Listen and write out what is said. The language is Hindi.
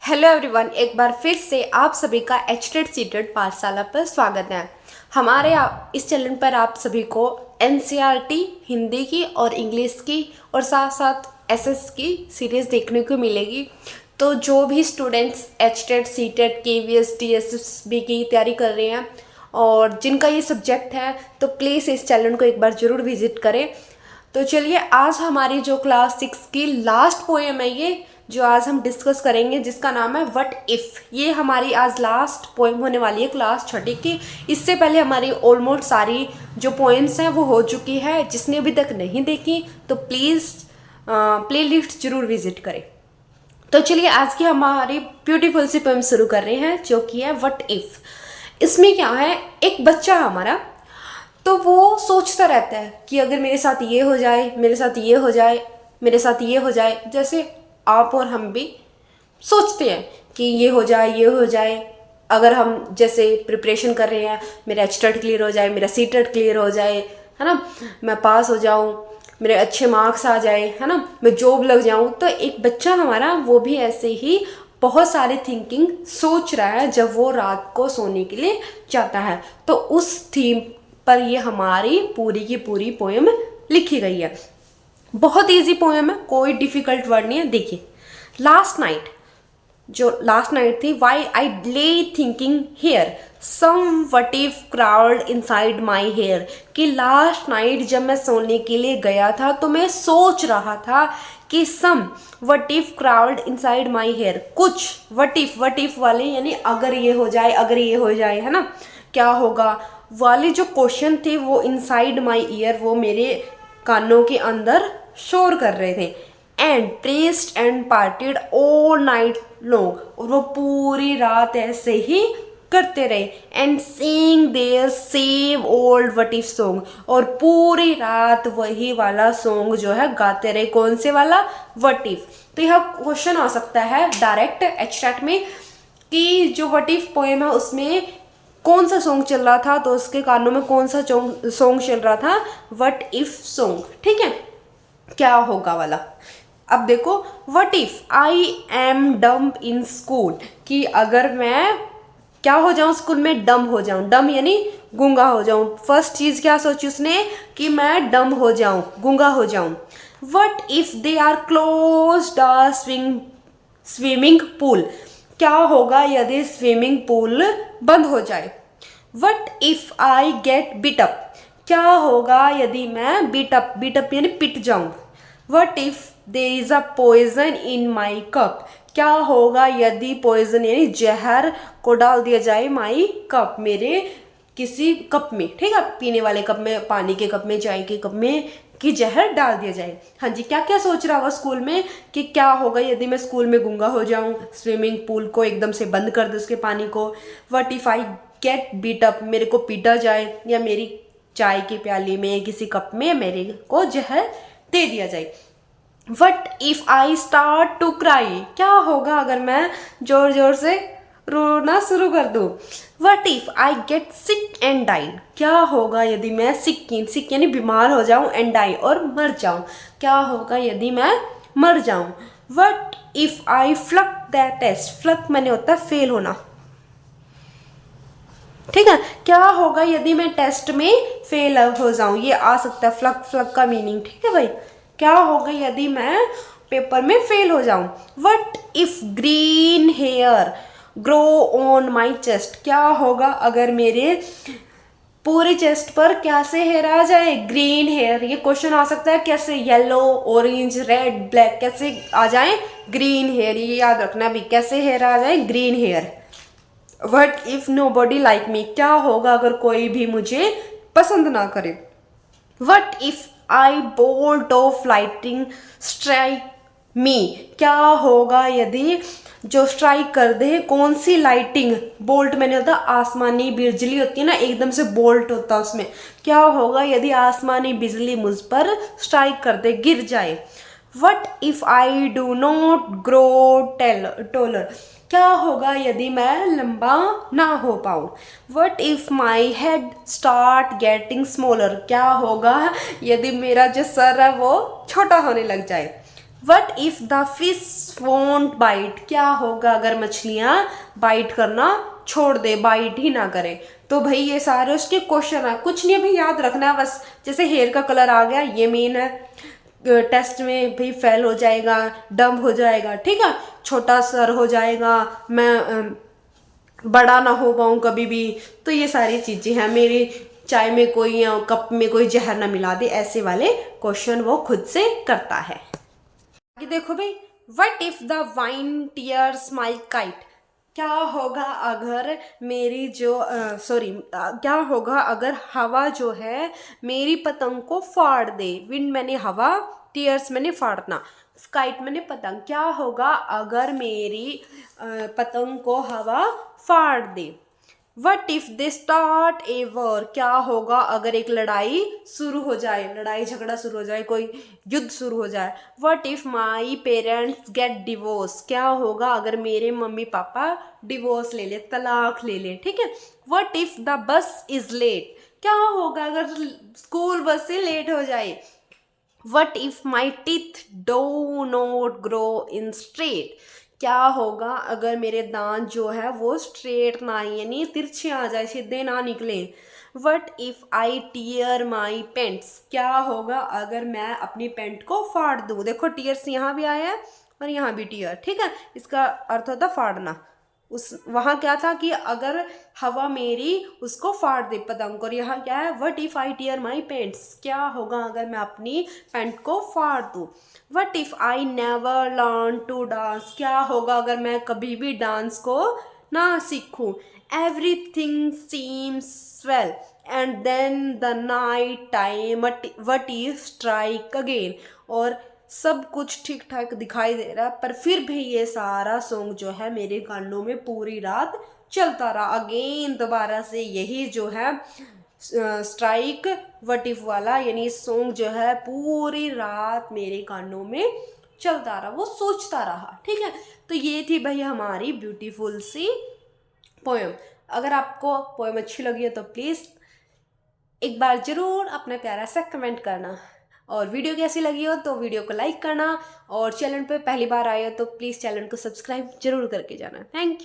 हेलो एवरीवन, एक बार फिर से आप सभी का एचटेड सीटेड पाठशाला पर स्वागत है। हमारे इस चैनल पर आप सभी को एनसीईआरटी हिंदी की और इंग्लिश की और साथ साथ एसएस की सीरीज़ देखने को मिलेगी। तो जो भी स्टूडेंट्स एचटेड सीटेड केवीएस टीएसएसबी की तैयारी कर रहे हैं और जिनका ये सब्जेक्ट है, तो प्लीज़ इस चैनल को एक बार ज़रूर विजिट करें। तो चलिए, आज हमारी जो क्लास 6 की लास्ट पोएम है ये जो आज हम डिस्कस करेंगे, जिसका नाम है व्हाट इफ़। ये हमारी आज लास्ट पोएम होने वाली है क्लास 6 की। इससे पहले हमारी ऑलमोस्ट सारी जो पोएम्स हैं वो हो चुकी है। जिसने अभी तक नहीं देखी तो प्लीज़ प्लेलिस्ट जरूर विजिट करें। तो चलिए, आज की हमारी ब्यूटीफुल सी पोएम शुरू कर रहे हैं जो कि है व्हाट इफ़। इसमें क्या है, एक बच्चा हमारा, तो वो सोचता रहता है कि अगर मेरे साथ ये हो जाए, मेरे साथ ये हो जाए, मेरे साथ ये हो जाए। जैसे आप और हम भी सोचते हैं कि ये हो जाए, ये हो जाए। अगर हम जैसे प्रिपरेशन कर रहे हैं, मेरा एचटेट क्लियर हो जाए, मेरा सीटेट क्लियर हो जाए, है ना, मैं पास हो जाऊं, मेरे अच्छे मार्क्स आ जाए, है ना, मैं जॉब लग जाऊं। तो एक बच्चा हमारा वो भी ऐसे ही बहुत सारी थिंकिंग सोच रहा है जब वो रात को सोने के लिए जाता है। तो उस थीम पर ये हमारी पूरी की पूरी पोएम लिखी गई है। बहुत इजी पोएम है, कोई डिफिकल्ट वर्ड नहीं है। देखिए, लास्ट नाइट, जो लास्ट नाइट थी, why I lay thinking here some what if crowd inside my hair, कि लास्ट नाइट जब मैं सोने के लिए गया था तो मैं सोच रहा था कि some what if crowd inside my hair, कुछ वट इफ वाले यानी अगर ये हो जाए, अगर ये हो जाए, है ना, क्या होगा वाले जो क्वेश्चन थे वो इनसाइड माई ईयर, वो मेरे कानों के अंदर शोर कर रहे थे। And pressed and partied all night long, और वो पूरी रात ऐसे ही करते रहे। And sing their same old what if song, और पूरी रात वही वाला सॉन्ग जो है गाते रहे। कौन से वाला? What if. तो यह क्वेश्चन आ सकता है डायरेक्ट एचटेट में कि जो व्हाट इफ पोएम है उसमें कौन सा सॉन्ग चल रहा था, तो उसके कानों में कौन सा सॉन्ग चल रहा था? What if song. ठीक है, क्या होगा वाला। अब देखो, what if I am dumb in school, कि अगर मैं क्या हो जाऊं स्कूल में? डम हो जाऊं। डम यानी गूंगा हो जाऊं। फर्स्ट चीज क्या सोची उसने कि मैं डम हो जाऊं, गूंगा हो जाऊं। What if they are closed a swimming pool, क्या होगा यदि स्विमिंग पूल बंद हो जाए। What if I get beat up, क्या होगा यदि मैं बीट अप यानी पिट जाऊं। What if there is a poison in my cup, क्या होगा यदि पॉइजन यानी जहर को डाल दिया जाए माई कप, मेरे किसी कप में, ठीक है, पीने वाले कप में, पानी के कप में, चाय के कप में, कि जहर डाल दिया जाए। हाँ जी, क्या क्या सोच रहा होगा स्कूल में कि क्या होगा यदि मैं स्कूल में गूंगा हो जाऊं, स्विमिंग पूल को एकदम से बंद कर दे उसके पानी को। What if I get beat up, मेरे को पीटा जाए, या मेरी चाय की प्याली में किसी कप में मेरे को जहर दे दिया जाए। What if I start to cry, क्या होगा अगर मैं जोर जोर से रोना शुरू कर दूं। What if I get sick and die, क्या होगा यदि मैं सिक यानी बीमार हो जाऊं, एंड डाई और मर जाऊं, क्या होगा यदि मैं मर जाऊं। What if I flunk that test, flunk मैंने होता है फेल होना, ठीक है, क्या होगा यदि मैं टेस्ट में फेल हो जाऊं। ये आ सकता है फ्लक का मीनिंग, ठीक है भाई। क्या होगा यदि मैं पेपर में फेल हो जाऊं। What if green hair grow on my chest, क्या होगा अगर मेरे पूरे चेस्ट पर कैसे हेयर आ जाए? Green hair. ये क्वेश्चन आ सकता है कैसे? येलो, ऑरेंज, रेड, ब्लैक, कैसे आ जाए? Green hair. ये याद रखना भी, कैसे हेयर आ जाए? Green hair. What if nobody like me, क्या होगा अगर कोई भी मुझे पसंद ना करे। What if I bolt of lightning strike me, क्या होगा यदि जो स्ट्राइक कर दे, कौन सी लाइटिंग, बोल्ट मैंने होता आसमानी बिजली होती है ना, एकदम से बोल्ट होता है उसमें, क्या होगा यदि आसमानी बिजली मुझ पर स्ट्राइक कर दे, गिर जाए। What if I do not grow taller, क्या होगा यदि मैं लंबा ना हो पाऊँ। What if my head start getting smaller, क्या होगा यदि मेरा जो सर है वो छोटा होने लग जाए। What if the fish won't bite, क्या होगा अगर मछलियाँ बाइट करना छोड़ दे, बाइट ही ना करे। तो भाई ये सारे उसके क्वेश्चन है, कुछ नहीं अभी याद रखना है बस। जैसे हेयर का कलर आ गया, ये मेन है, टेस्ट में भी फेल हो जाएगा, डम हो जाएगा, ठीक है, छोटा सर हो जाएगा, मैं बड़ा ना हो पाऊँ कभी भी। तो ये सारी चीज़ें हैं, मेरी चाय में कोई कप में कोई जहर ना मिला दे, ऐसे वाले क्वेश्चन वो खुद से करता है। आगे देखो भाई, what if the wine tears my kite, क्या होगा अगर मेरी जो क्या होगा अगर हवा जो है मेरी पतंग को फाड़ दे। विंड मैंने हवा, टीयर्स मैंने फाड़ना, काइट मैंने पतंग। क्या होगा अगर मेरी पतंग को हवा फाड़ दे। What if they start a war, क्या होगा अगर एक लड़ाई शुरू हो जाए, लड़ाई झगड़ा शुरू हो जाए, कोई युद्ध शुरू हो जाए। What if my parents get divorce, क्या होगा अगर मेरे मम्मी पापा डिवोर्स ले ले, तलाक ले ले, ठीक है। What if the bus is late, क्या होगा अगर स्कूल बस से लेट हो जाए। What if my teeth do not grow in straight, क्या होगा अगर मेरे दांत जो है वो स्ट्रेट ना आए, यानी तिरछे आ जाए, सीधे ना निकले। What if I tear my pants, क्या होगा अगर मैं अपनी पेंट को फाड़ दूँ। देखो टीयर्स यहाँ भी आया है और यहाँ भी टीयर, ठीक है, इसका अर्थ होता फाड़ना। उस वहाँ क्या था कि अगर हवा मेरी उसको फाड़ दे पतंग को, और यहाँ क्या है, what if I tear my pants, क्या होगा अगर मैं अपनी पेंट को फाड़ दूँ। What if I never learn to dance, क्या होगा अगर मैं कभी भी डांस को ना सीखूं। Everything seems well and then the night time what if strike again, और सब कुछ ठीक ठाक दिखाई दे रहा है पर फिर भी ये सारा सॉन्ग जो है मेरे कानों में पूरी रात चलता रहा। अगेन दोबारा से यही जो है स्ट्राइक वट इफ वाला, यानी सॉन्ग जो है पूरी रात मेरे कानों में चलता रहा, वो सोचता रहा, ठीक है। तो ये थी भाई हमारी ब्यूटीफुल सी पोएम। अगर आपको पोएम अच्छी लगी है तो प्लीज़ एक बार ज़रूर अपना प्यारा सा कमेंट करना, और वीडियो कैसी लगी हो तो वीडियो को लाइक करना, और चैनल पे पहली बार आए हो तो प्लीज़ चैनल को सब्सक्राइब जरूर करके जाना। Thank you.